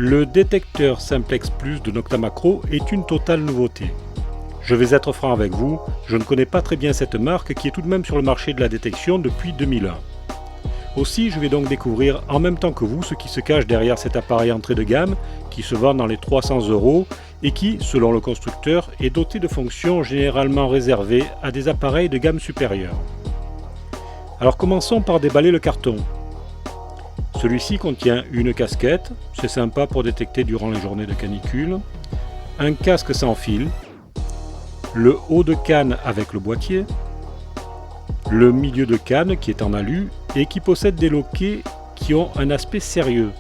Le détecteur Simplex Plus de Nocta Macro est une totale nouveauté. Je vais être franc avec vous, je ne connais pas très bien cette marque qui est tout de même sur le marché de la détection depuis 2001. Aussi, je vais donc découvrir en même temps que vous ce qui se cache derrière cet appareil entrée de gamme qui se vend dans les 300 € et qui, selon le constructeur, est doté de fonctions généralement réservées à des appareils de gamme supérieure. Alors commençons par déballer le carton. Celui-ci contient une casquette, c'est sympa pour détecter durant les journées de canicule, un casque sans fil, le haut de canne avec le boîtier, le milieu de canne qui est en alu et qui possède des loquets qui ont un aspect sérieux,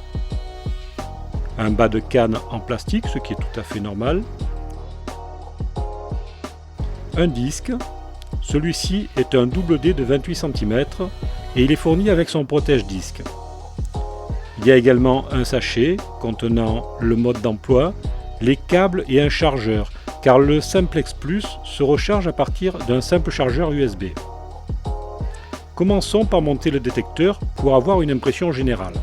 un bas de canne en plastique, ce qui est tout à fait normal, un disque, celui-ci est un double D de 28 cm et il est fourni avec son protège-disque. Il y a également un sachet contenant le mode d'emploi, les câbles et un chargeur, car le Simplex Plus se recharge à partir d'un simple chargeur USB. Commençons par monter le détecteur pour avoir une impression générale.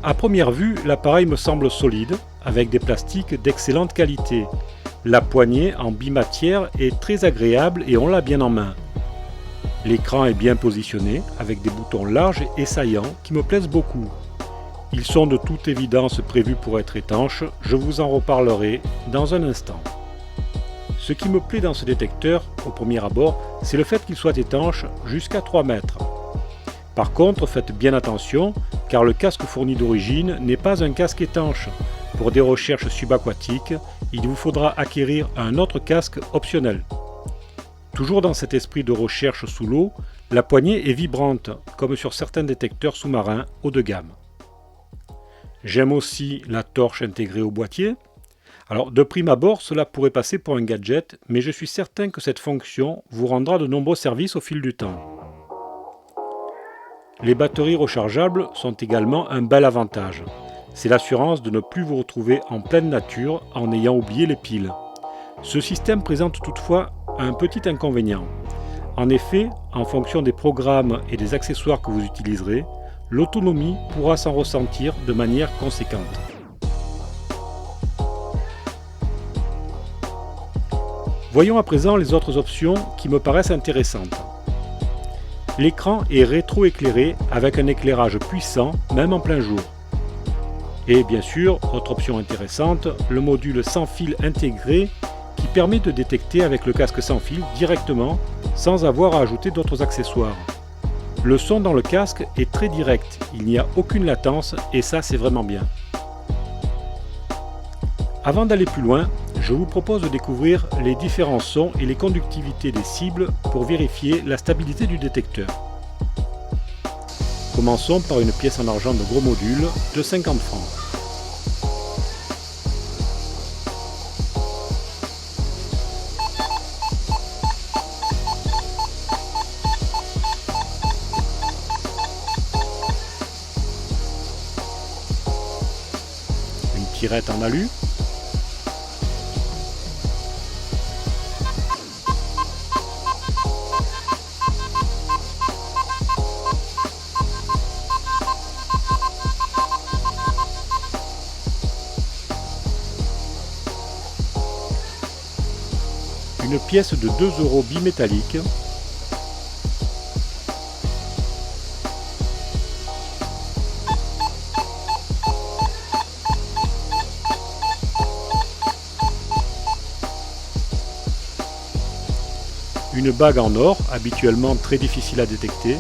À première vue, l'appareil me semble solide, avec des plastiques d'excellente qualité. La poignée en bimatière est très agréable et on l'a bien en main. L'écran est bien positionné, avec des boutons larges et saillants qui me plaisent beaucoup. Ils sont de toute évidence prévus pour être étanches, je vous en reparlerai dans un instant. Ce qui me plaît dans ce détecteur, au premier abord, c'est le fait qu'il soit étanche jusqu'à 3 mètres. Par contre, faites bien attention, car le casque fourni d'origine n'est pas un casque étanche. Pour des recherches subaquatiques, il vous faudra acquérir un autre casque optionnel. Toujours dans cet esprit de recherche sous l'eau, la poignée est vibrante, comme sur certains détecteurs sous-marins haut de gamme. J'aime aussi la torche intégrée au boîtier. Alors, de prime abord, cela pourrait passer pour un gadget, mais je suis certain que cette fonction vous rendra de nombreux services au fil du temps. Les batteries rechargeables sont également un bel avantage. C'est l'assurance de ne plus vous retrouver en pleine nature en ayant oublié les piles. Ce système présente toutefois un petit inconvénient. En effet, en fonction des programmes et des accessoires que vous utiliserez, l'autonomie pourra s'en ressentir de manière conséquente. Voyons à présent les autres options qui me paraissent intéressantes. L'écran est rétroéclairé avec un éclairage puissant, même en plein jour. Et bien sûr, autre option intéressante, le module sans fil intégré qui permet de détecter avec le casque sans fil directement sans avoir à ajouter d'autres accessoires. Le son dans le casque est très direct, il n'y a aucune latence et ça c'est vraiment bien. Avant d'aller plus loin, je vous propose de découvrir les différents sons et les conductivités des cibles pour vérifier la stabilité du détecteur. Commençons par une pièce en argent de gros module de 50 francs. Une tirette en alu. Une pièce de 2 € bimétallique, une bague en or, habituellement très difficile à détecter,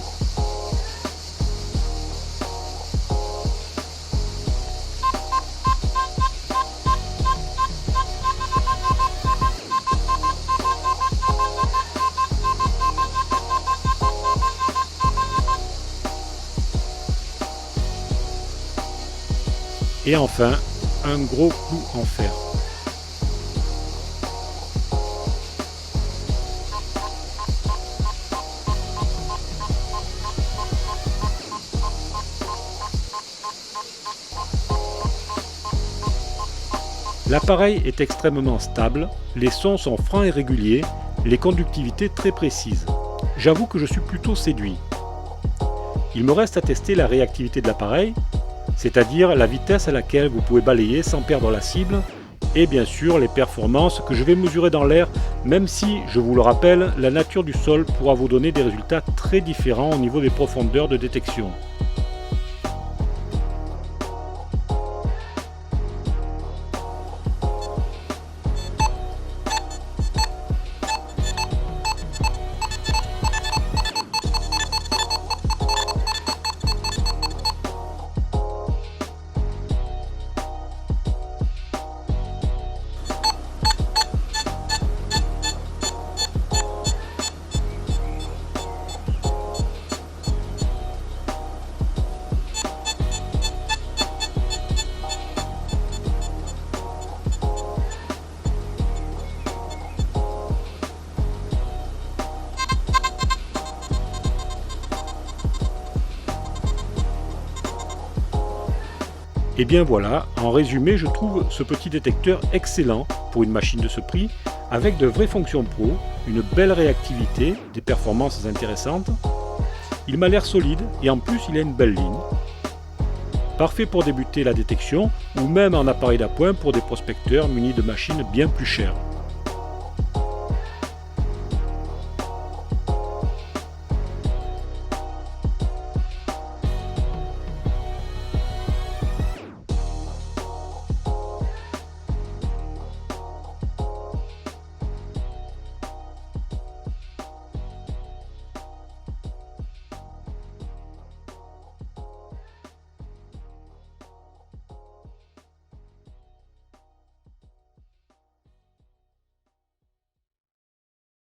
et enfin un gros clou en fer. L'appareil est extrêmement stable, les sons sont francs et réguliers, les conductivités très précises. J'avoue que je suis plutôt séduit. Il me reste à tester la réactivité de l'appareil, c'est-à-dire la vitesse à laquelle vous pouvez balayer sans perdre la cible, et bien sûr les performances que je vais mesurer dans l'air, même si, je vous le rappelle, la nature du sol pourra vous donner des résultats très différents au niveau des profondeurs de détection. Et bien voilà, en résumé, je trouve ce petit détecteur excellent pour une machine de ce prix, avec de vraies fonctions pro, une belle réactivité, des performances intéressantes. Il m'a l'air solide et en plus il a une belle ligne. Parfait pour débuter la détection ou même en appareil d'appoint pour des prospecteurs munis de machines bien plus chères.